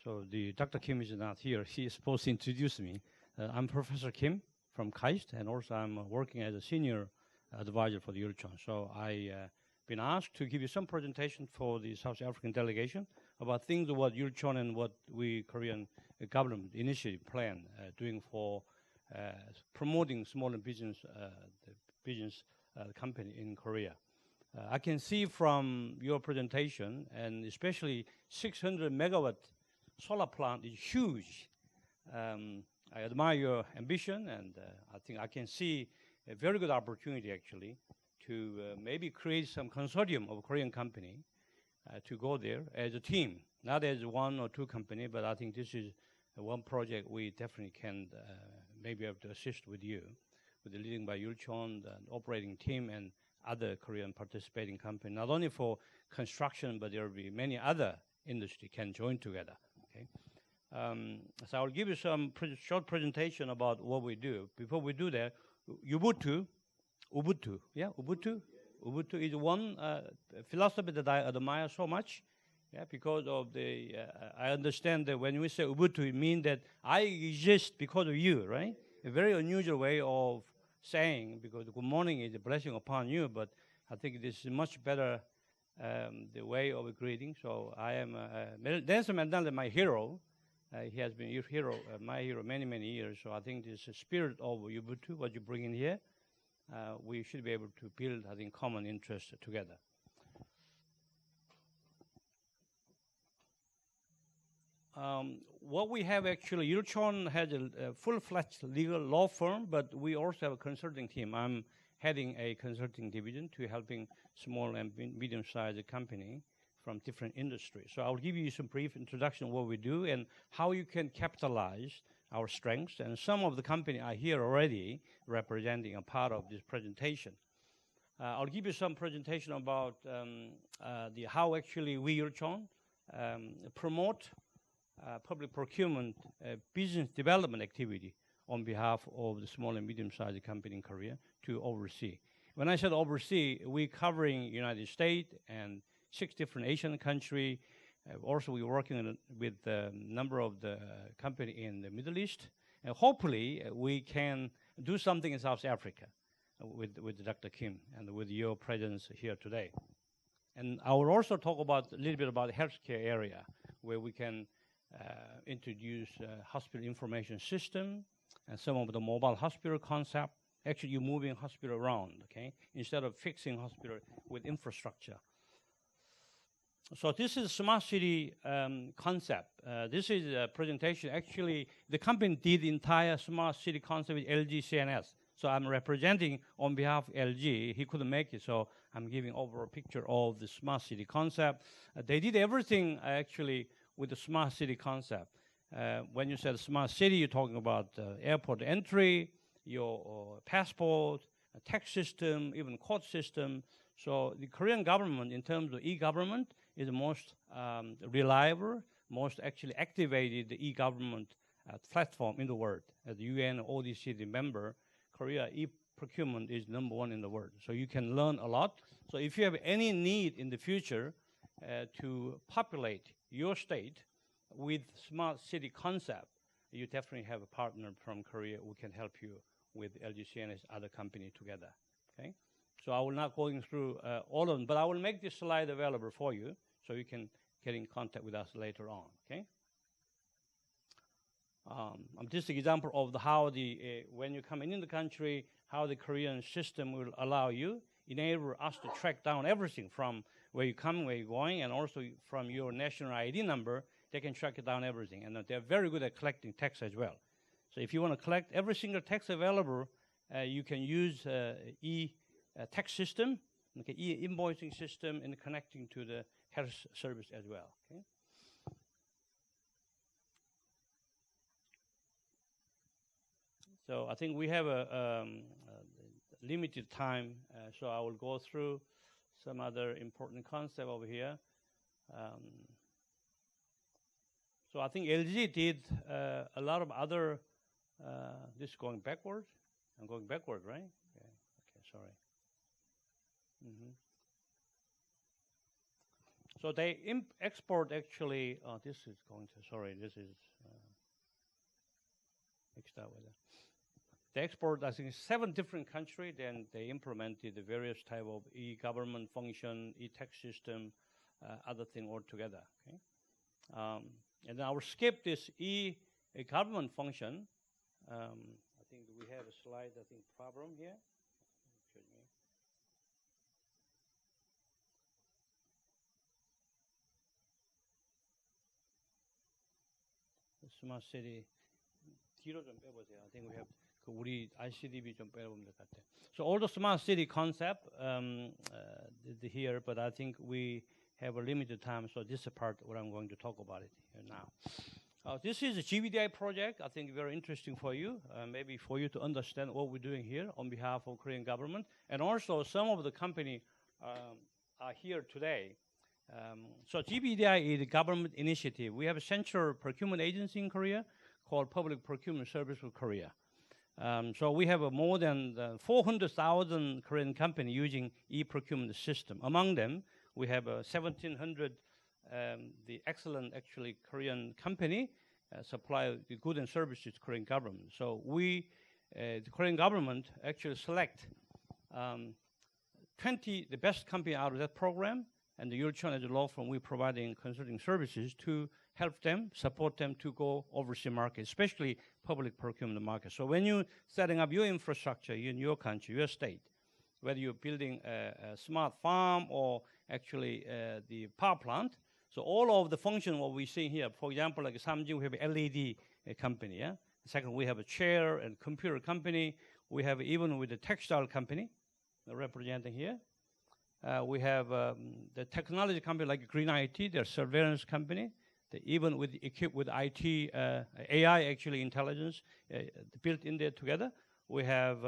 So the Dr. Kim is not here. He is supposed to introduce me. I'm Professor Kim from KAIST, and also I'm working as a senior advisor for the Yulchon. So I been asked to give you some presentation for the South African delegation about things what Yulchon and what we Korean government initiative plan doing for promoting small and business company in Korea. I can see from your presentation, and especially 600 megawatt solar plant is huge. I admire your ambition, and I think I can see a very good opportunity actually to maybe create some consortium of Korean company to go there as a team, not as one or two company, but I think this is one project we definitely can maybe have to assist with you, with the leading by Yulchon, the operating team, and other Korean participating company, not only for construction, but there will be many other industry can join together. Okay, so I'll give you some short presentation about what we do. Before we do that, Ubuntu is one philosophy that I admire so much. Yeah, because of the, I understand that when we say Ubuntu, it means that I exist because of you, right? A very unusual way of saying, because good morning is a blessing upon you, but I think this is much better the way of greeting. So I am Nelson Mandela, my hero. He has been your hero, my hero, many, many years. So I think this spirit of Ubuntu, what you bring in here, we should be able to build, I think, common interests together. What we have actually, Yulchon has a full-fledged legal law firm, but we also have a consulting team. I'm heading a consulting division to helping small and medium-sized company from different industries. So I'll give you some brief introduction of what we do and how you can capitalize our strengths. And some of the company are here already representing a part of this presentation. I'll give you some presentation about how actually we, Yulchon, promote public procurement business development activity on behalf of the small and medium-sized company in Korea to oversee. When I said oversee, we're covering United States and 6 different Asian countries. Also, we're working with a number of the company in the Middle East. And hopefully, we can do something in South Africa with Dr. Kim and with your presence here today. And I will also talk about a little bit about the healthcare area, where we can introduce hospital information system and some of the mobile hospital concept. Actually, you're moving hospital around, okay, instead of fixing hospital with infrastructure. So this is smart city concept. This is a presentation. Actually, the company did the entire smart city concept with LG CNS. So I'm representing on behalf of LG. He couldn't make it, so I'm giving over a picture of the smart city concept. They did everything actually with the smart city concept. When you said smart city, you're talking about airport entry, your passport, a tax system, even court system. So the Korean government, in terms of e-government, is the most reliable, most actually activated e-government platform in the world. As the UN OECD member, Korea e-procurement is #1 in the world. So you can learn a lot. So if you have any need in the future to populate your state with smart city concept, you definitely have a partner from Korea who can help you with LGC and its other company together. Okay, so I will not going through all of them, but I will make this slide available for you so you can get in contact with us later on. Okay. This is an example of how the when you come in the country, how the Korean system will allow you, enable us to track down everything from where you come, where you're going, and also from your national ID number, they can track down everything. And they're very good at collecting tax as well. So if you want to collect every single tax available, you can use e-tax system, okay, e-invoicing system, and connecting to the health service as well. Okay. So I think we have a limited time, so I will go through some other important concept over here. So I think LG did a lot of other, this going backward? I'm going backward, right? Okay, okay, sorry. So they export actually, this is going to, sorry, this is mixed up with it. They export, I think, 7 different countries, then they implemented the various type of e-government function, e-tax system, other thing altogether, okay? And I will skip this e-government function. I think we have a slide, I think, problem here. Excuse me. The smart city. 뒤로 좀 빼보세요. I think we have 우리 ICDB 좀 빼보면 될 것 같아요. So all the smart city concept here, but I think we have a limited time, so this is part what I'm going to talk about it here now. This is a GBDI project. I think very interesting for you, maybe for you to understand what we're doing here on behalf of Korean government, and also some of the company are here today. So GBDI is a government initiative. We have a central procurement agency in Korea called Public Procurement Service of Korea. So we have more than 400,000 Korean companies using e-procurement system. Among them, we have 1,700 the excellent actually Korean company supply the goods and services to Korean government. So we, the Korean government actually select 20 the best company out of that program, and the Yulchon as a law firm, we're providing consulting services to help them, support them to go overseas market, especially public procurement market. So when you're setting up your infrastructure in your country, your state, whether you're building a smart farm or actually the power plant, so all of the function what we see here, for example, like Samjin, we have an LED company. Yeah? Second, we have a chair and computer company. We have even with the textile company representing here. We have the technology company like Green IT, their surveillance company. They even with equipped with IT, AI actually intelligence built in there together. We have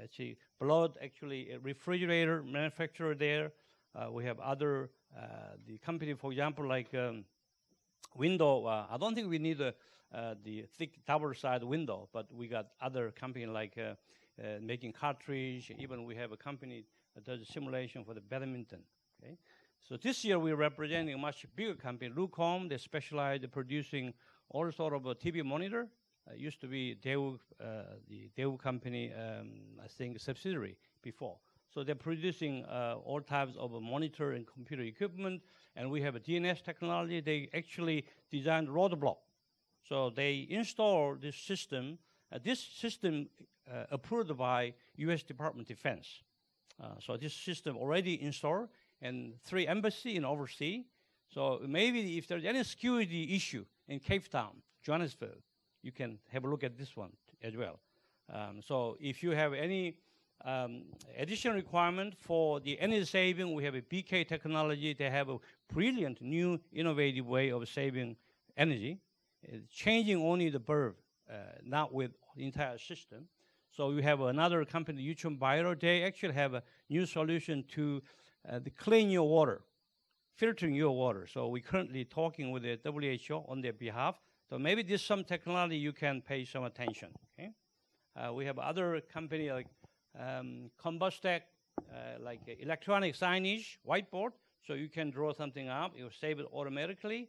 actually blood actually a refrigerator manufacturer there. We have other the company, for example, like window. I don't think we need the thick double side window, but we got other company like making cartridge. Even we have a company that does a simulation for the badminton. Okay, so this year we're representing a much bigger company, Lucom. They specialize in producing all sort of a TV monitor. Used to be Daewoo, the Daewoo company, I think subsidiary before. So they're producing all types of monitor and computer equipment, and we have a DNS technology. They actually designed roadblock. So they install this system. This system approved by U.S. Department of Defense. So this system already installed, and 3 embassies in overseas. So maybe if there's any security issue in Cape Town, Johannesburg, you can have a look at this one as well. So if you have any additional requirement for the energy saving, we have a BK technology. They have a brilliant new innovative way of saving energy, changing only the bulb, not with the entire system. So we have another company, Yuchun Bio. They actually have a new solution to clean your water, filtering your water. So we're currently talking with the WHO on their behalf. So maybe this some technology you can pay some attention. Okay, we have other company like Combustech, like electronic signage, whiteboard. So you can draw something up, it will save it automatically.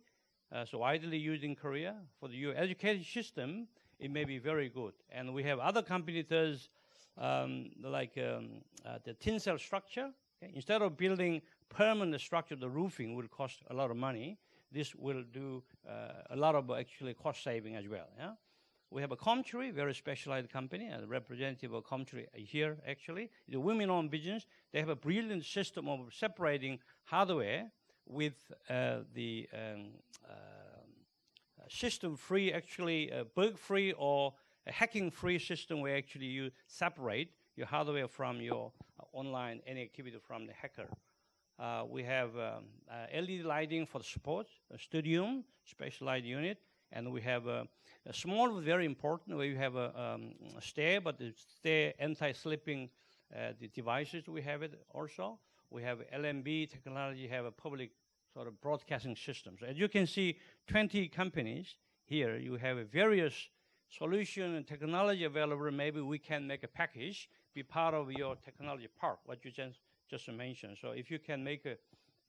So widely used in Korea for your education system. It may be very good. And we have other competitors like the tin cell structure. Okay? Instead of building permanent structure, the roofing will cost a lot of money. This will do a lot of actually cost saving as well. Yeah? We have a Comtree, very specialized company, a representative of Comtree here actually. It's a women-owned business. They have a brilliant system of separating hardware with the system-free, actually bug-free or a hacking-free system where actually you separate your hardware from your online, any activity from the hacker. We have LED lighting for the sports, a stadium, specialized unit, and we have a small, very important, where you have a stair, but the stair anti-slipping the devices we have it also. We have LMB technology, have a public sort of broadcasting system. So as you can see, 20 companies here, you have a various solution and technology available. Maybe we can make a package, be part of your technology park, what you just mentioned. So if you can make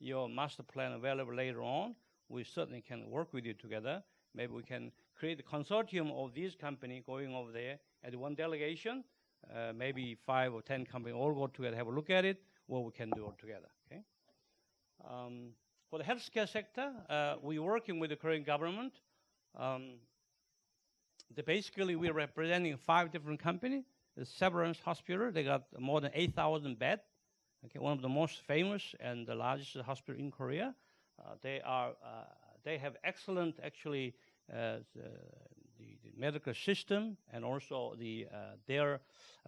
your master plan available later on, we certainly can work with you together. Maybe we can create a consortium of these companies going over there at one delegation, maybe 5 or 10 companies all go together, have a look at it, what we can do all together. Okay. For the healthcare sector, we're working with the Korean government. Basically, we're representing 5 different companies. The Severance Hospital, they got more than 8,000 beds. Okay, one of the most famous and the largest hospital in Korea. They have excellent, actually, the medical system, and also their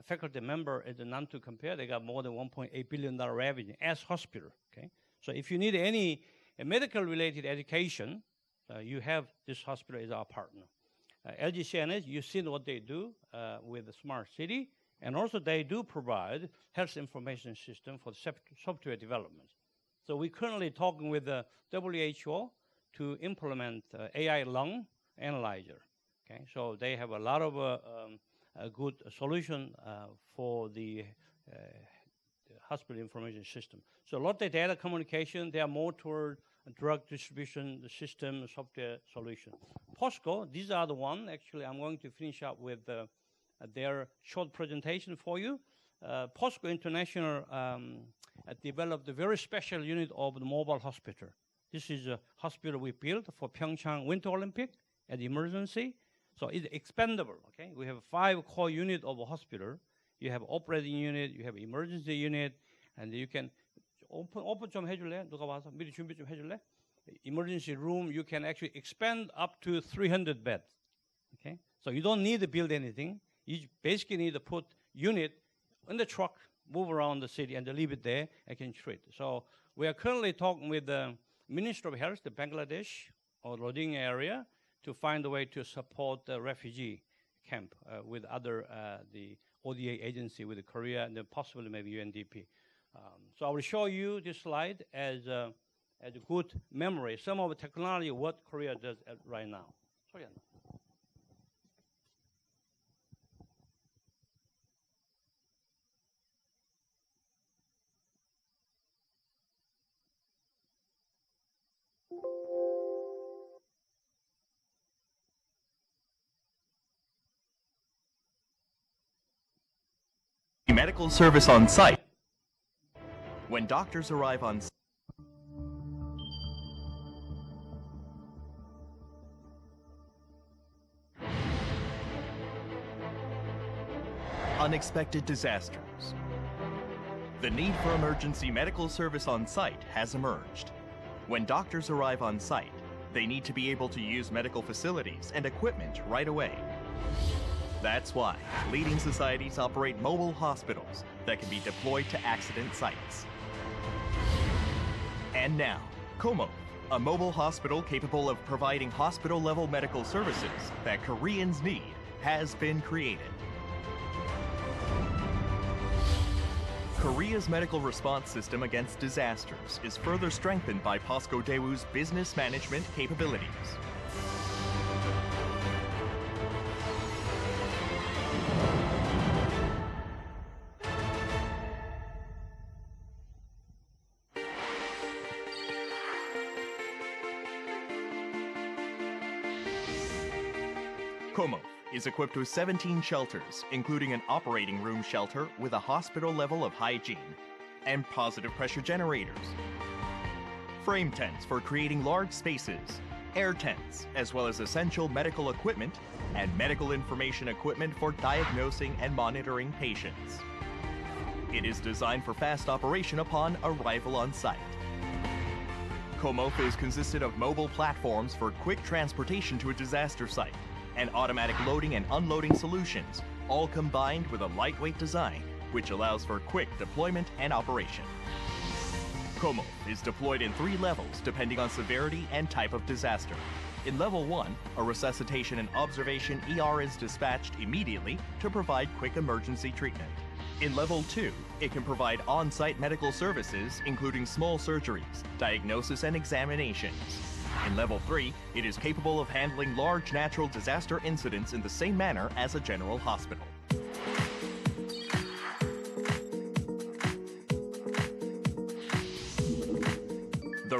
faculty member is none to compare. They got more than $1.8 billion revenue as hospital. Okay, so if you need any medical-related education, you have this hospital as our partner. LGCNS, you've seen what they do with the smart city, and also they do provide health information system for software development. So we're currently talking with the WHO to implement AI lung analyzer. Okay, so they have a lot of a good solution for the hospital information system. So a lot of the data communication, they are more toward drug distribution, the system, software solution. POSCO, these are the one. Actually, I'm going to finish up with their short presentation for you. POSCO International developed a very special unit of the mobile hospital. This is a hospital we built for Pyeongchang Winter Olympic as emergency. So it's expandable, okay? We have 5 core units of a hospital. You have operating unit, you have emergency unit, and you can open 좀 해줄래? 누가 와서 미리 준비 좀 해줄래? Emergency room, you can actually expand up to 300 beds, okay? So you don't need to build anything. You basically need to put unit in the truck, move around the city, and leave it there and can treat. So we are currently talking with the Ministry of Health, the Bangladesh or Rohingya area, to find a way to support the refugee camp with other, the ODA agency with Korea and then possibly maybe UNDP. So I will show you this slide as a good memory, some of the technology, what Korea does right now. Sorry, Anna. Medical service on site. When doctors arrive on site, unexpected disasters. The need for emergency medical service on site has emerged. When doctors arrive on site, they need to be able to use medical facilities and equipment right away. That's why leading societies operate mobile hospitals that can be deployed to accident sites. And now, Como, a mobile hospital capable of providing hospital-level medical services that Koreans need, has been created. Korea's medical response system against disasters is further strengthened by POSCO Daewoo's business management capabilities. Como is equipped with 17 shelters, including an operating room shelter with a hospital level of hygiene and positive pressure generators, frame tents for creating large spaces, air tents, as well as essential medical equipment and medical information equipment for diagnosing and monitoring patients. It is designed for fast operation upon arrival on site. Como is consisted of mobile platforms for quick transportation to a disaster site, and automatic loading and unloading solutions, all combined with a lightweight design, which allows for quick deployment and operation. Como is deployed in 3 levels depending on severity and type of disaster. In level 1, a resuscitation and observation ER is dispatched immediately to provide quick emergency treatment. In level 2, it can provide on-site medical services, including small surgeries, diagnosis and examinations. In level 3, it is capable of handling large natural disaster incidents in the same manner as a general hospital.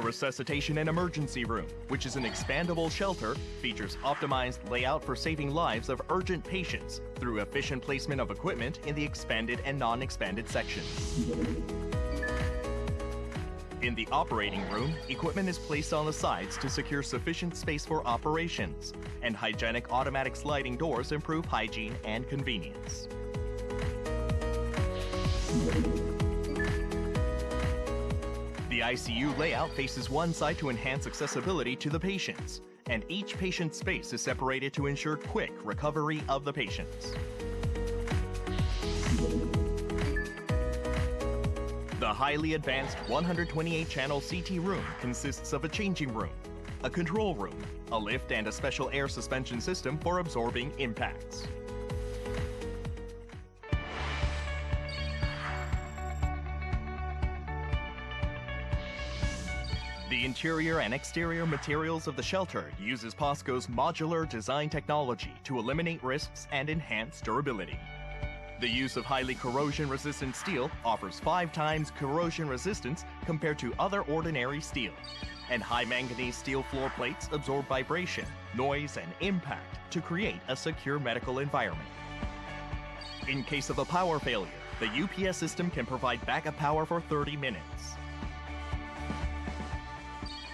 The Resuscitation and Emergency Room, which is an expandable shelter, features optimized layout for saving lives of urgent patients through efficient placement of equipment in the expanded and non-expanded sections. In the operating room, equipment is placed on the sides to secure sufficient space for operations, and hygienic automatic sliding doors improve hygiene and convenience. The ICU layout faces one side to enhance accessibility to the patients, and each patient's space is separated to ensure quick recovery of the patients. The highly advanced 128-channel CT room consists of a changing room, a control room, a lift, and a special air suspension system for absorbing impacts. The interior and exterior materials of the shelter uses POSCO's modular design technology to eliminate risks and enhance durability. The use of highly corrosion-resistant steel offers 5 times corrosion resistance compared to other ordinary steel, and high manganese steel floor plates absorb vibration, noise, and impact to create a secure medical environment. In case of a power failure, the UPS system can provide backup power for 30 minutes.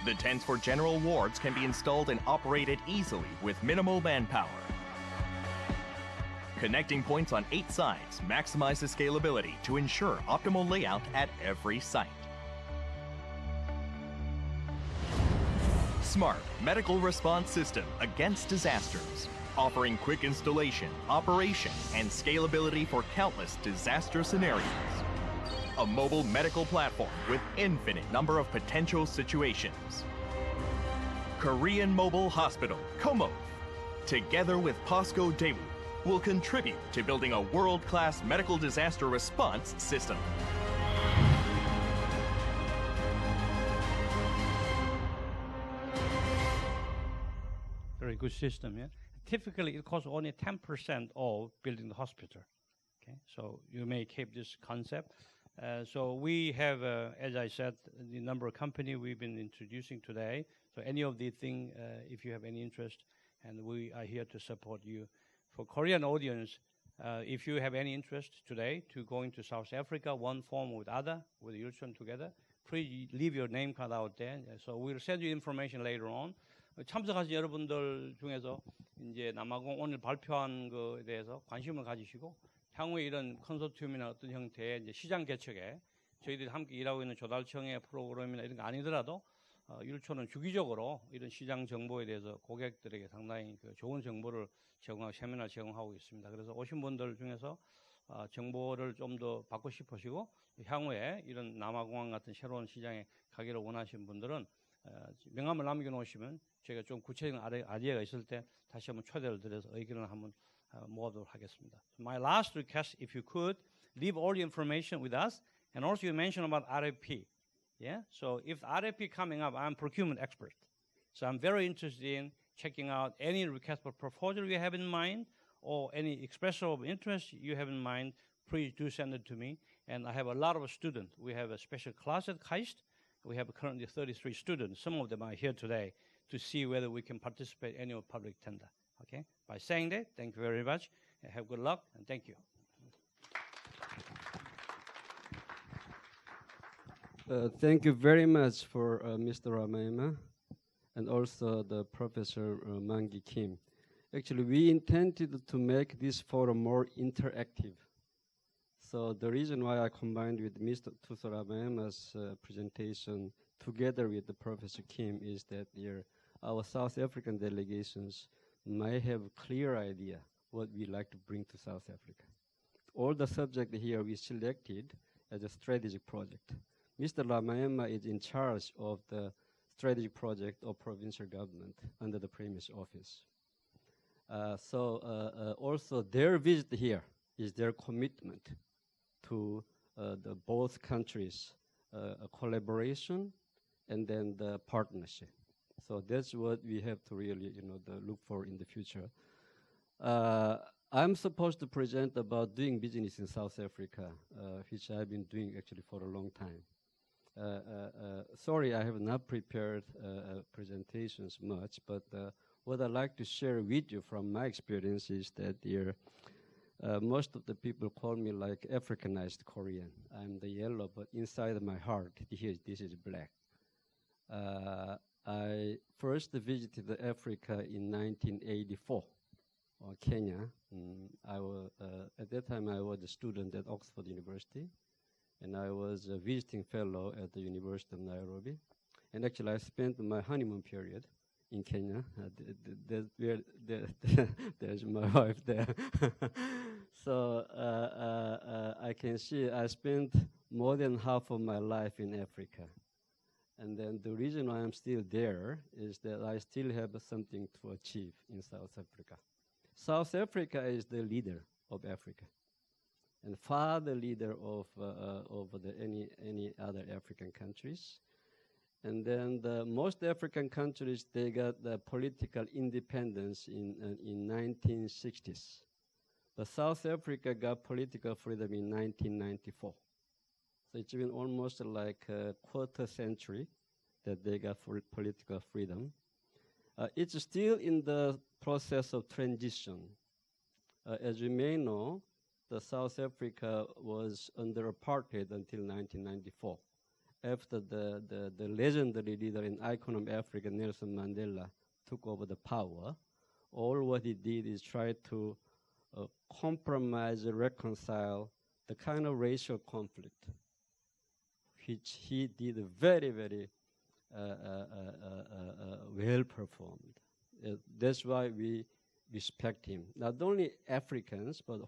The tents for general wards can be installed and operated easily with minimal manpower. Connecting points on 8 sides maximize the scalability to ensure optimal layout at every site. Smart Medical Response System against disasters, offering quick installation, operation, and scalability for countless disaster scenarios. A mobile medical platform with infinite number of potential situations. Korean Mobile Hospital, KOMO, together with POSCO Daewoo, will contribute to building a world-class medical disaster response system. Very good system, yeah. Typically, it costs only 10% of building the hospital. Okay, so you may keep this concept. So we have, as I said, the number of company we've been introducing today. So any of these things, if you have any interest, and we are here to support you. For Korean audience, if you have any interest today to going to South Africa, one form with other, with Yulchon together, please leave your name card out there. So we'll send you information later on. 참석하신 여러분들 중에서 이제 남아공 오늘 발표한 것에 대해서 관심을 가지시고 향후에 이런 컨소티움이나 어떤 형태의 이제 시장 개척에 저희들이 함께 일하고 있는 조달청의 프로그램이나 이런 거 아니더라도 율초는 주기적으로 이런 시장 정보에 대해서 고객들에게 상당히 그 좋은 정보를 제공하고 세미나를 제공하고 있습니다. 그래서 오신 분들 중에서 정보를 좀 더 받고 싶으시고 향후에 이런 남아공항 같은 새로운 시장에 가기를 원하시는 분들은 명함을 남겨놓으시면 저희가 좀 구체적인 아이디어가 있을 때 다시 한번 초대를 드려서 의견을 한번 모아도록 하겠습니다. My last request, if you could, leave all the information with us, and also you mentioned about RFP. Yeah, so if RFP coming up, I'm procurement expert, so I'm very interested in checking out any request for proposal you have in mind or any expression of interest you have in mind. Please do send it to me. And I have a lot of students. We have a special class at KAIST. We have currently 33 students. Some of them are here today to see whether we can participate in any public tender. Okay. By saying that, thank you very much. Have good luck and thank you. Thank you very much for Mr. Ramayama and also the Professor Mangi Kim. Actually, we intended to make this forum more interactive. So the reason why I combined with Mr. Ramayama's presentation together with the Professor Kim is that our South African delegations may have a clear idea what we like to bring to South Africa. All the subject here we selected as a strategic project. Mr. Ramayama is in charge of the strategic project of provincial government under the Premier's office. Also their visit here is their commitment to the both countries, a collaboration and then the partnership. So that's what we have to really, look for in the future. I'm supposed to present about doing business in South Africa, which I've been doing actually for a long time. sorry, I have not prepared presentations much, but what I'd like to share with you from my experience is that most of the people call me like Africanized Korean. I'm the yellow, but inside my heart, this is black. I first visited Africa in 1984, Kenya. At that time, I was a student at Oxford University, and I was a visiting fellow at the University of Nairobi. And actually, I spent my honeymoon period in Kenya. There's my wife there. So I can see I spent more than half of my life in Africa. And then the reason why I'm still there is that I still have something to achieve in South Africa. South Africa is the leader of Africa, and far the leader of any other African countries. And then most African countries, they got the political independence in 1960s. But South Africa got political freedom in 1994. So it's been almost like a quarter century that they got political freedom. It's still in the process of transition. As you may know, the South Africa was under apartheid until 1994. After the legendary leader and icon of Africa, Nelson Mandela, took over the power, all what he did is try to compromise, reconcile the kind of racial conflict, which he did very, very well performed. That's why we respect him. Not only Africans, but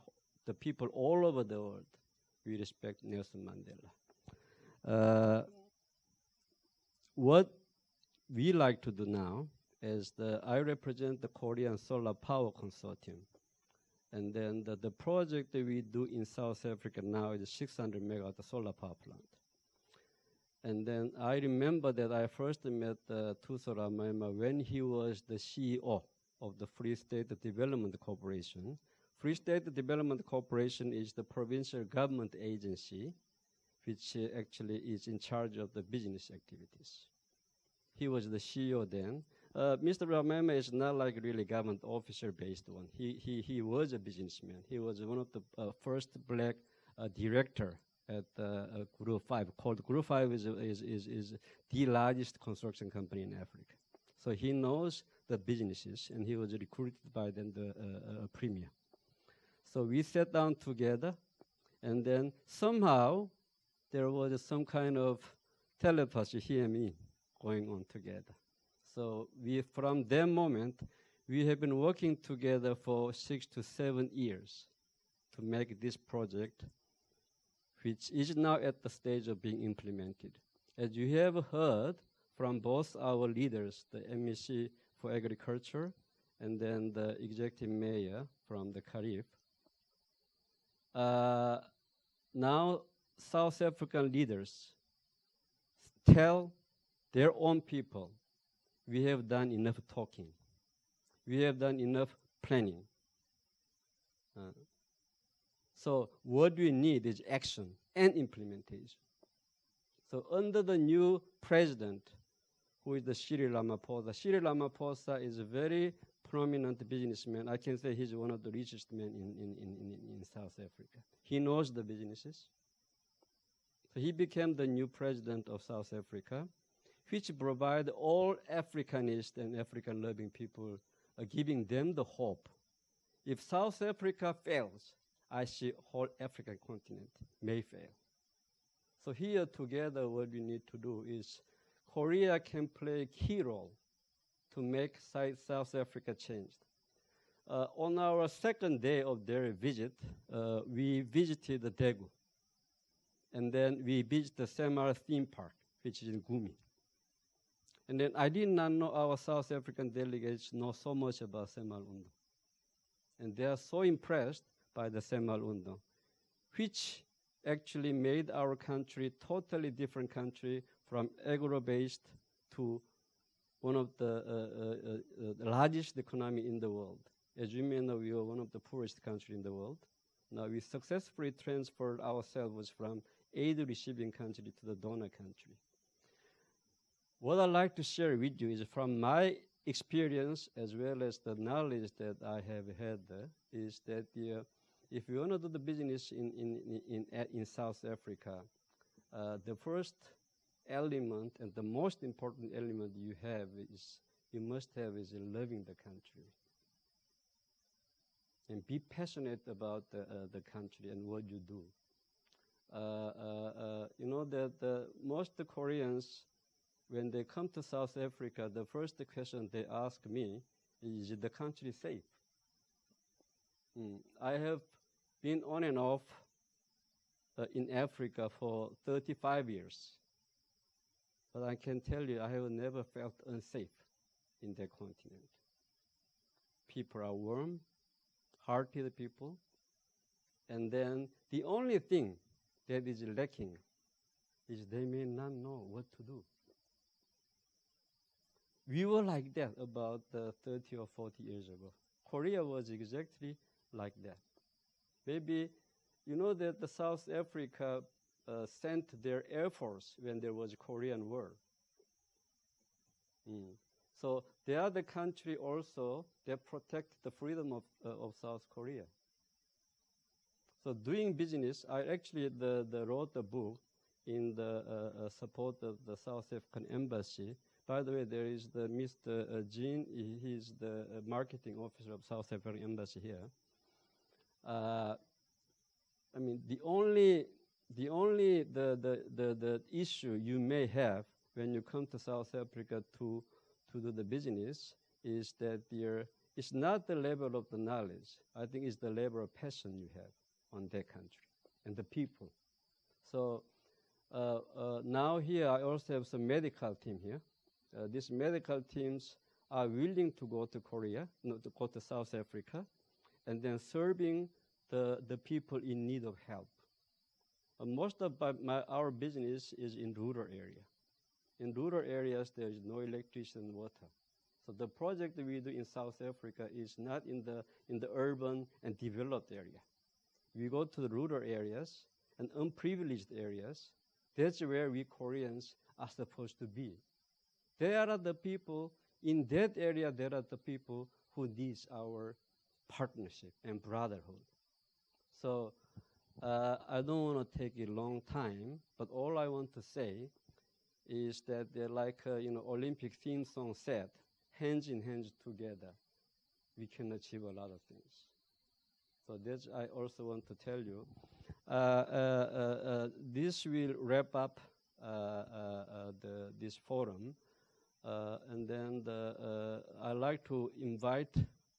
the people all over the world, we respect Nelson Mandela. What we like to do now is I represent the Korean Solar Power Consortium. And then the project that we do in South Africa now is a 600 megawatt solar power plant. And then I remember that I first met Tuso Ramaema when he was the CEO of the Free State Development Corporation. Free State Development Corporation is the provincial government agency which actually is in charge of the business activities. He was the CEO then. Mr. Ramaema is not like really government officer-based one. He was a businessman. He was one of the first black director at Group 5, called Group 5 is the largest construction company in Africa. So he knows the businesses, and he was recruited by then the premier. So we sat down together, and then somehow there was some kind of telepathy, hear me, going on together. So from that moment, we have been working together for 6 to 7 years to make this project, which is now at the stage of being implemented. As you have heard from both our leaders, the MEC for Agriculture and then the executive mayor from the Carib, now South African leaders tell their own people, we have done enough talking. We have done enough planning. So what we need is action and implementation. So under the new president, who is the Cyril Ramaphosa is a very prominent businessman. I can say he's one of the richest men in South Africa. He knows the businesses. So he became the new president of South Africa, which provide all Africanist and African-loving people, giving them the hope. If South Africa fails, I see whole African continent may fail. So here together what we need to do is Korea can play a key role to make South Africa change. On our second day of their visit, we visited the Daegu. And then we visited the Semninar theme park, which is in Gumi. And then I did not know our South African delegates know so much about Semninar Undong. And they are so impressed by the Semninar Undong, which actually made our country totally different country from agro-based to one of the largest economy in the world. As you may know, we are one of the poorest countries in the world. Now we successfully transferred ourselves from aid receiving country to the donor country. What I'd like to share with you is from my experience as well as the knowledge that I have had is that if you want to do the business in South Africa, the first element and the most important element you must have is loving the country and be passionate about the country and what you do. You know that most Koreans, when they come to South Africa, the first question they ask me is the country safe? I have been on and off in Africa for 35 years. But I can tell you, I have never felt unsafe in that continent. People are warm, hearted people. And then the only thing that is lacking is they may not know what to do. We were like that about 30 or 40 years ago. Korea was exactly like that. Maybe you know that the South Africa sent their air force when there was a Korean War. So they are the country also that protect the freedom of South Korea. So doing business, I actually wrote a book in the support of the South African Embassy. By the way, there is the Mr. Jean. He's the marketing officer of South African Embassy here. I mean, the only issue you may have when you come to South Africa to do the business is that it's not the level of the knowledge. I think it's the level of passion you have on that country and the people. So now here I also have some medical team here. These medical teams are willing to go to Korea, to go to South Africa, and then serving the people in need of help. Most of our business is in rural area. In rural areas, there is no electricity and water. So the project that we do in South Africa is not in the urban and developed area. We go to the rural areas and unprivileged areas. That's where we Koreans are supposed to be. There are the people in that area. There are the people who need our partnership and brotherhood. So I don't want to take a long time, but all I want to say is that they're like Olympic theme song said, hands in hands together, we can achieve a lot of things. So that's I also want to tell you. This will wrap up this forum, and then I'd like to invite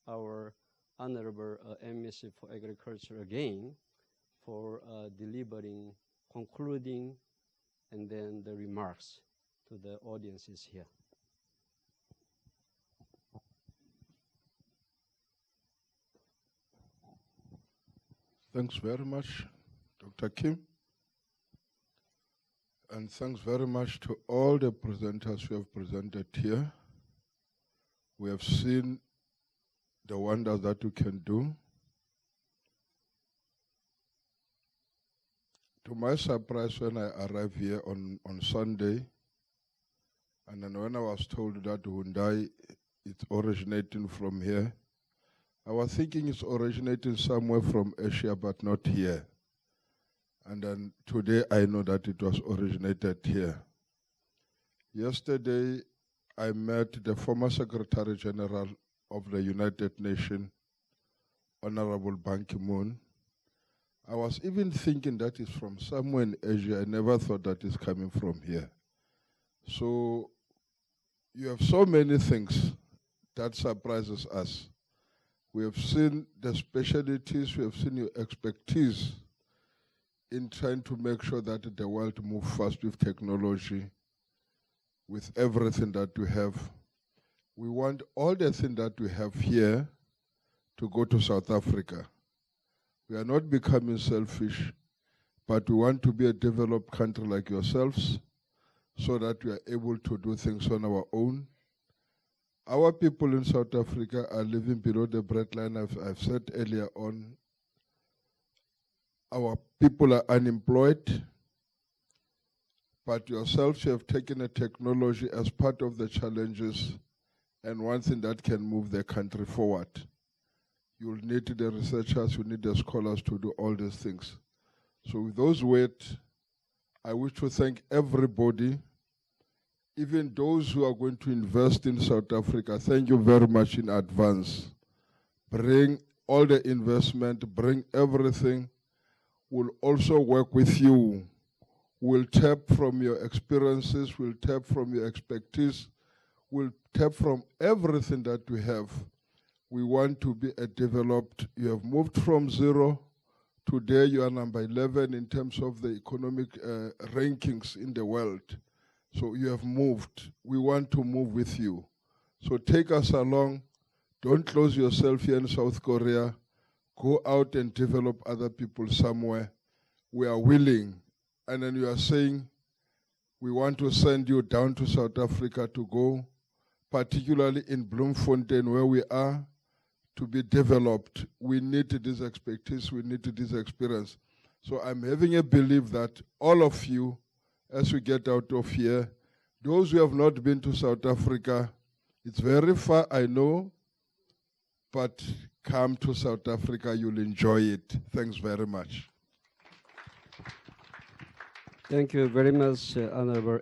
our Honorable MSc for Agriculture again for delivering, concluding, and then the remarks to the audiences here. Thanks very much, Dr. Kim. And thanks very much to all the presenters who have presented here. We have seen the wonders that you can do. To my surprise, when I arrived here on Sunday, and then when I was told that Hyundai is originating from here, I was thinking it's originating somewhere from Asia, but not here. And then today I know that it was originated here. Yesterday, I met the former Secretary General of the United Nations, Honorable Ban Ki-moon. I was even thinking that is from somewhere in Asia. I never thought that is coming from here. So you have so many things that surprises us. We have seen the specialties, we have seen your expertise in trying to make sure that the world moves fast with technology, with everything that we have. We want all the things that we have here to go to South Africa. We are not becoming selfish, but we want to be a developed country like yourselves so that we are able to do things on our own. Our people in South Africa are living below the breadline. I've said earlier on, our people are unemployed. but yourselves, you have taken a technology as part of the challenges and one thing that can move the country forward. You'll need the researchers, you need the scholars to do all these things. So with those words, I wish to thank everybody, even those who are going to invest in South Africa. Thank you very much in advance. Bring all the investment, bring everything. We'll also work with you. We'll tap from your experiences, we'll tap from your expertise, we'll tap from everything that we have. We want to be a developed, you have moved from 0. Today you are number 11 in terms of the economic rankings in the world. So you have moved. We want to move with you. So take us along. Don't close yourself here in South Korea. Go out and develop other people somewhere. We are willing. And then you are saying, we want to send you down to South Africa to go, particularly in Bloemfontein where we are, to be developed. We need this expertise, we need this experience. So I'm having a belief that all of you, as we get out of here, those who have not been to South Africa, it's very far, I know, but come to South Africa, you'll enjoy it. Thanks very much. Thank you very much, Honorable